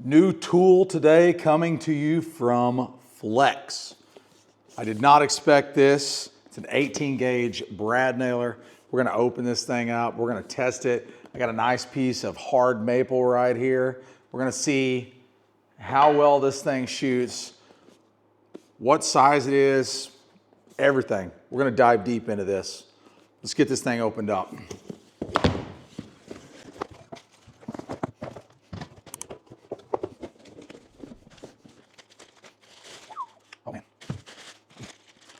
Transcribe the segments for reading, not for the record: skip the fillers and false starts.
New tool today coming to you from Flex. I did not expect this. It's an 18 gauge brad nailer. We're gonna open this thing up. We're gonna test it. I got a nice piece of hard maple right here. We're gonna see how well this thing shoots, what size it is, everything. We're gonna dive deep into this. Let's get this thing opened up.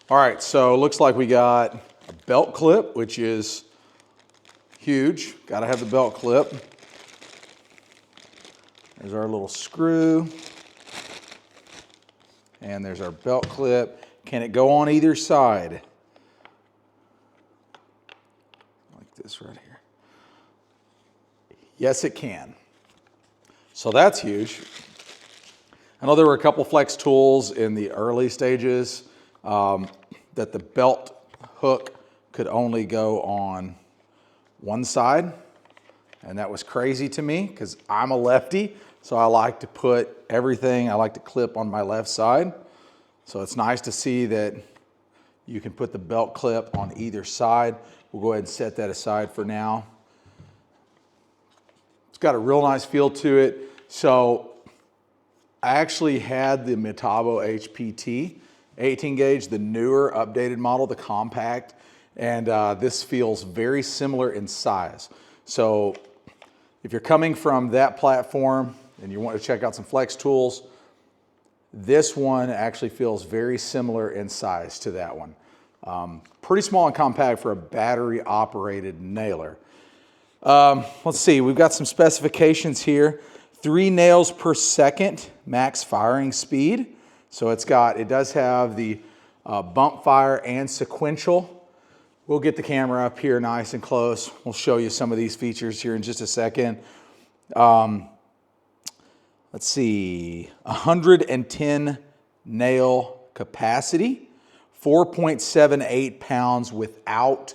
All right, so it looks like we got a belt clip, which is huge. Got to have the belt clip. There's our little screw. And there's our belt clip. Can it go on either side? Like this right here. Yes, it can. So that's huge. I know there were a couple Flex tools in the early stages that the belt hook could only go on one side. And that was crazy to me because I'm a lefty. So I like to put everything, I like to clip on my left side. So it's nice to see that you can put the belt clip on either side. We'll go ahead and set that aside for now. It's got a real nice feel to it. So I actually had the Metabo HPT 18 gauge, the newer updated model, the compact, and this feels very similar in size. So if you're coming from that platform and you want to check out some Flex tools, this one actually feels very similar in size to that one. Pretty small and compact for a battery operated nailer. Let's see, we've got some specifications here. 3 nails per second max firing speed. So it does have the bump fire and sequential. We'll get the camera up here nice and close. We'll show you some of these features here in just a second. Let's see, 110 nail capacity, 4.78 pounds without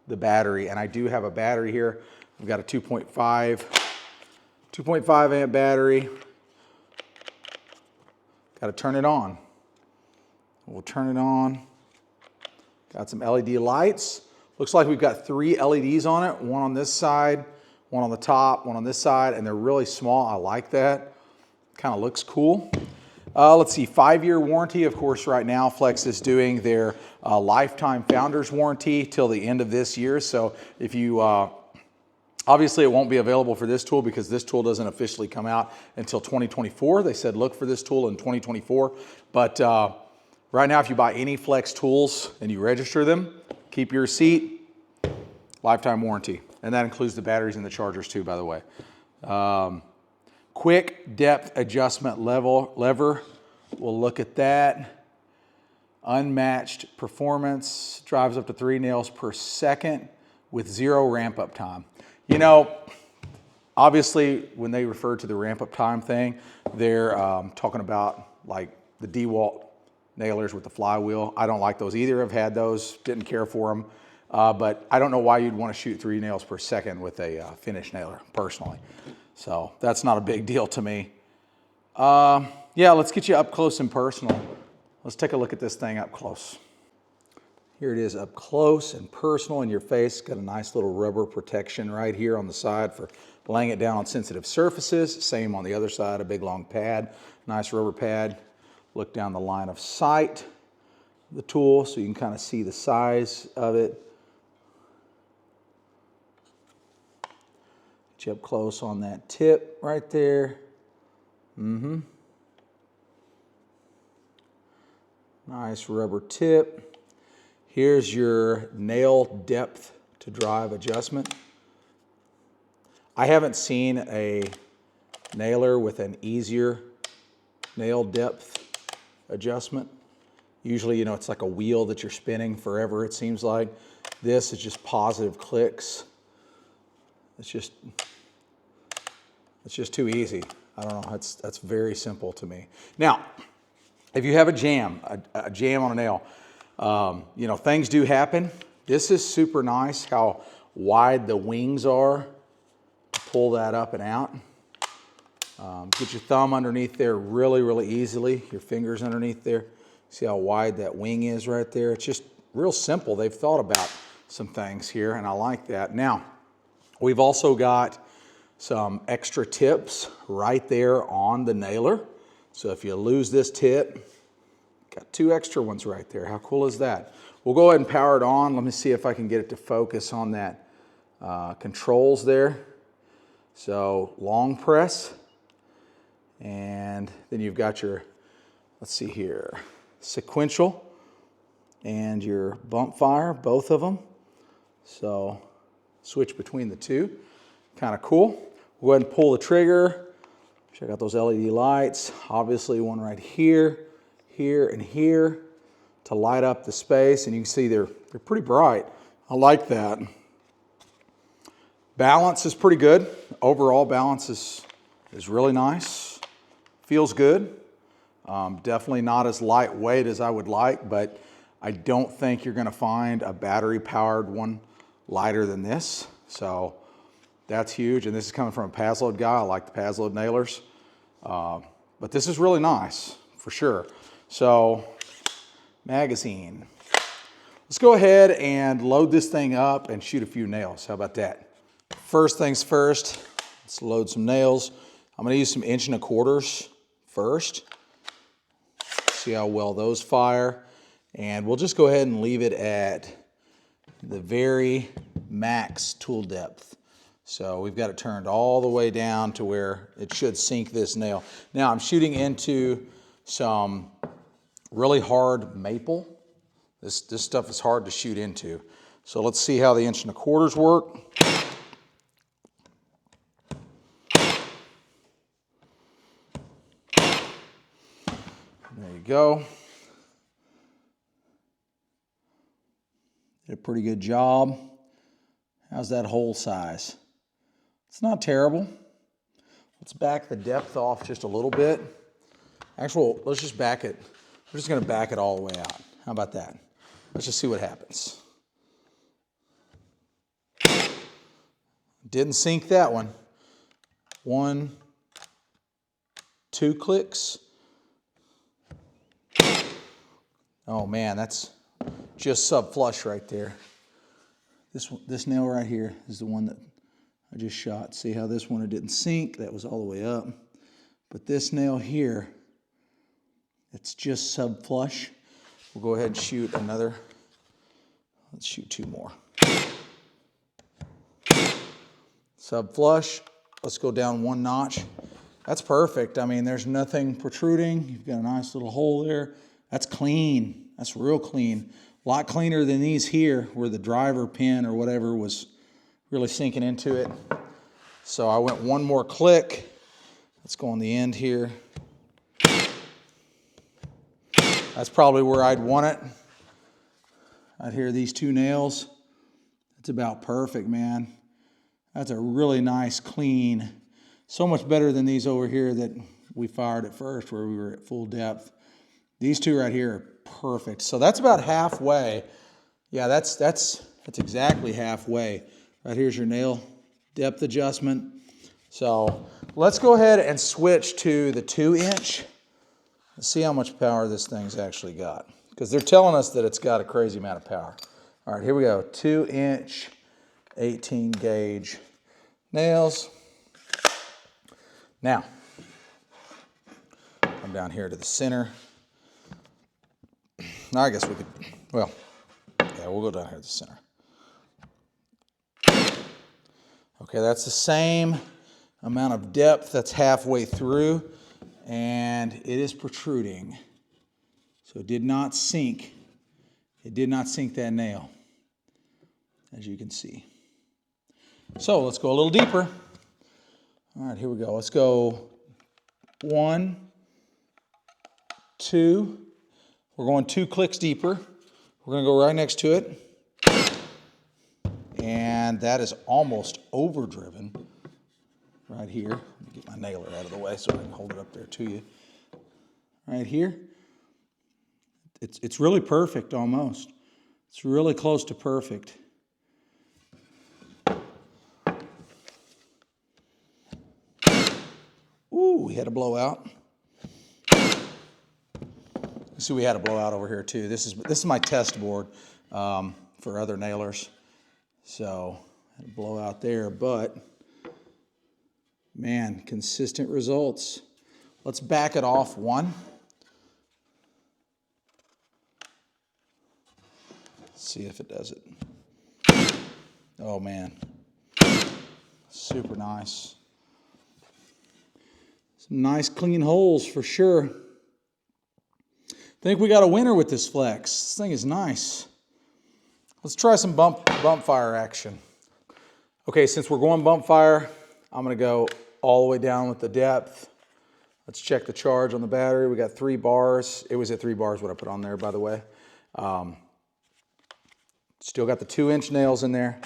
the battery. And I do have a battery here. I've got a 2.5 amp battery. Got to turn it on. We'll turn it on. Got some LED lights. Looks like we've got 3 LEDs on it. One on this side, one on the top, one on this side, and they're really small. I like that. Kind of looks cool. Let's see, 5-year warranty. Of course, right now, Flex is doing their lifetime founder's warranty till the end of this year. So if you, obviously it won't be available for this tool because this tool doesn't officially come out until 2024. They said look for this tool in 2024. But right now, if you buy any Flex tools and you register them, keep your receipt, lifetime warranty. And that includes the batteries and the chargers too, by the way. Quick depth adjustment lever. We'll look at that. Unmatched performance, drives up to 3 nails per second with 0 ramp up time. You know, obviously when they refer to the ramp up time thing, they're talking about like the DeWalt nailers with the flywheel. I don't like those either. I've had those, didn't care for them. But I don't know why you'd want to shoot 3 nails per second with a finish nailer, personally. So that's not a big deal to me. Yeah, let's get you up close and personal. Let's take a look at this thing up close. Here it is up close and personal in your face. Got a nice little rubber protection right here on the side for laying it down on sensitive surfaces. Same on the other side, a big long pad, nice rubber pad. Look down the line of sight of the tool so you can kind of see the size of it. Get you up close on that tip right there. Nice rubber tip. Here's your nail depth to drive adjustment. I haven't seen a nailer with an easier nail depth adjustment. Usually, you know, it's like a wheel that you're spinning forever, it seems like. This is just positive clicks. It's just too easy. I don't know, that's very simple to me. Now, if you have a jam on a nail, you know, things do happen. This is super nice how wide the wings are. Pull that up and out. Get your thumb underneath there really, really easily. Your fingers underneath there. See how wide that wing is right there? It's just real simple. They've thought about some things here, and I like that. Now, we've also got some extra tips right there on the nailer. So if you lose this tip, got 2 extra ones right there. How cool is that? We'll go ahead and power it on. Let me see if I can get it to focus on that controls there. So long press, and then you've got your, let's see here, sequential and your bump fire, both of them. So switch between the two, kind of cool. We'll go ahead and pull the trigger. Check out those LED lights. Obviously one right here, here, and here to light up the space, and you can see they're pretty bright. I like that. Balance is pretty good. Overall balance is really nice. Feels good. Definitely not as lightweight as I would like, but I don't think you're gonna find a battery-powered one lighter than this. So that's huge, and this is coming from a Paslode guy. I like the Paslode nailers. But this is really nice, for sure. So, magazine. Let's go ahead and load this thing up and shoot a few nails. How about that? First things first, let's load some nails. I'm gonna use some 1 1/4 first. See how well those fire. And we'll just go ahead and leave it at the very max tool depth. So we've got it turned all the way down to where it should sink this nail. Now I'm shooting into some really hard maple. This stuff is hard to shoot into. So let's see how the 1 1/4 work. There you go. Did a pretty good job. How's that hole size? It's not terrible. Let's back the depth off just a little bit. Actually, let's just back it. We're just gonna back it all the way out. How about that? Let's just see what happens. Didn't sink that one. 1, 2 clicks. Oh man, that's just sub flush right there. This nail right here is the one that I just shot. See how this one, it didn't sink, that was all the way up. But this nail here, it's just sub flush. We'll go ahead and shoot another. Let's shoot 2 more. Sub flush, let's go down 1 notch. That's perfect. I mean, there's nothing protruding. You've got a nice little hole there. That's clean, that's real clean. A lot cleaner than these here where the driver pin or whatever was really sinking into it. So I went 1 more click. Let's go on the end here. That's probably where I'd want it. Right here, these 2 nails. It's about perfect, man. That's a really nice, clean, so much better than these over here that we fired at first where we were at full depth. These 2 right here are perfect. So that's about halfway. Yeah, that's exactly halfway. Right here's your nail depth adjustment. So let's go ahead and switch to the 2-inch. Let's see how much power this thing's actually got. Because they're telling us that it's got a crazy amount of power. All right, here we go. 2-inch, 18 gauge nails. Now, come down here to the center. Now I guess we could, well, yeah, we'll go down here to the center. Okay, that's the same amount of depth that's halfway through, and it is protruding. So it did not sink. It did not sink that nail, as you can see. So let's go a little deeper. All right, here we go. Let's go 1, 2. We're going 2 clicks deeper. We're going to go right next to it. And that is almost overdriven right here. Let me get my nailer out of the way so I can hold it up there to you. Right here. It's really perfect almost. It's really close to perfect. Ooh, Woo, we had a blowout. See, we had a blowout over here too. This is my test board for other nailers. So, had a blowout there, but man, consistent results. Let's back it off one. See if it does it. Oh man, super nice. Some nice clean holes for sure. Think we got a winner with this flex. This thing is nice. Let's try some bump fire action. Okay, since we're going bump fire, I'm gonna go all the way down with the depth. Let's check the charge on the battery. We got 3 bars. It was at 3 bars what I put on there, by the way. Still got the 2-inch nails in there.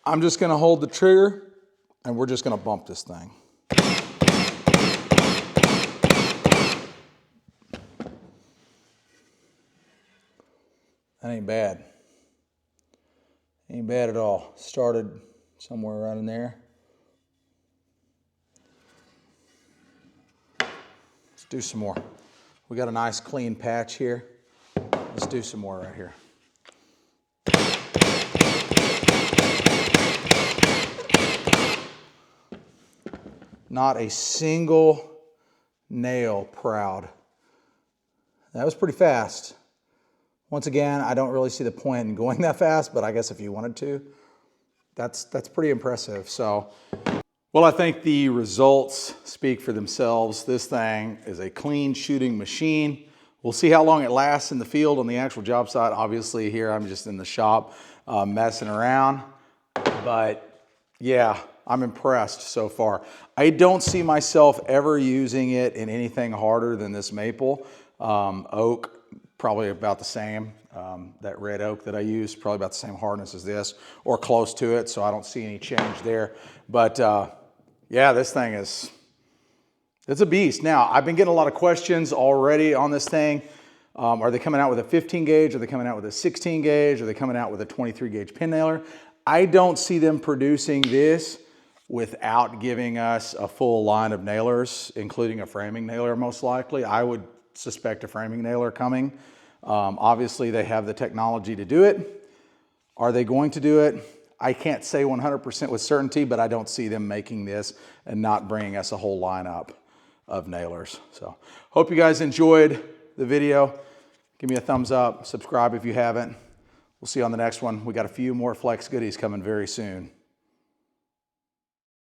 I'm just gonna hold the trigger and we're just gonna bump this thing. That ain't bad. Ain't bad at all. Started somewhere right in there. Let's do some more. We got a nice clean patch here. Let's do some more right here. Not a single nail proud. That was pretty fast. Once again, I don't really see the point in going that fast, but I guess if you wanted to, that's pretty impressive. So, well, I think the results speak for themselves. This thing is a clean shooting machine. We'll see how long it lasts in the field on the actual job site. Obviously here I'm just in the shop messing around, but yeah, I'm impressed so far. I don't see myself ever using it in anything harder than this maple. Oak, probably about the same. That red oak that I use, probably about the same hardness as this, or close to it, so I don't see any change there. But yeah, this thing is, it's a beast. Now, I've been getting a lot of questions already on this thing. Are they coming out with a 15 gauge? Are they coming out with a 16 gauge? Are they coming out with a 23 gauge pin nailer? I don't see them producing this without giving us a full line of nailers, including a framing nailer most likely. I would suspect a framing nailer coming. Obviously, they have the technology to do it. Are they going to do it? I can't say 100% with certainty, but I don't see them making this and not bringing us a whole lineup of nailers. So, hope you guys enjoyed the video. Give me a thumbs up, subscribe if you haven't. We'll see you on the next one. We got a few more Flex goodies coming very soon.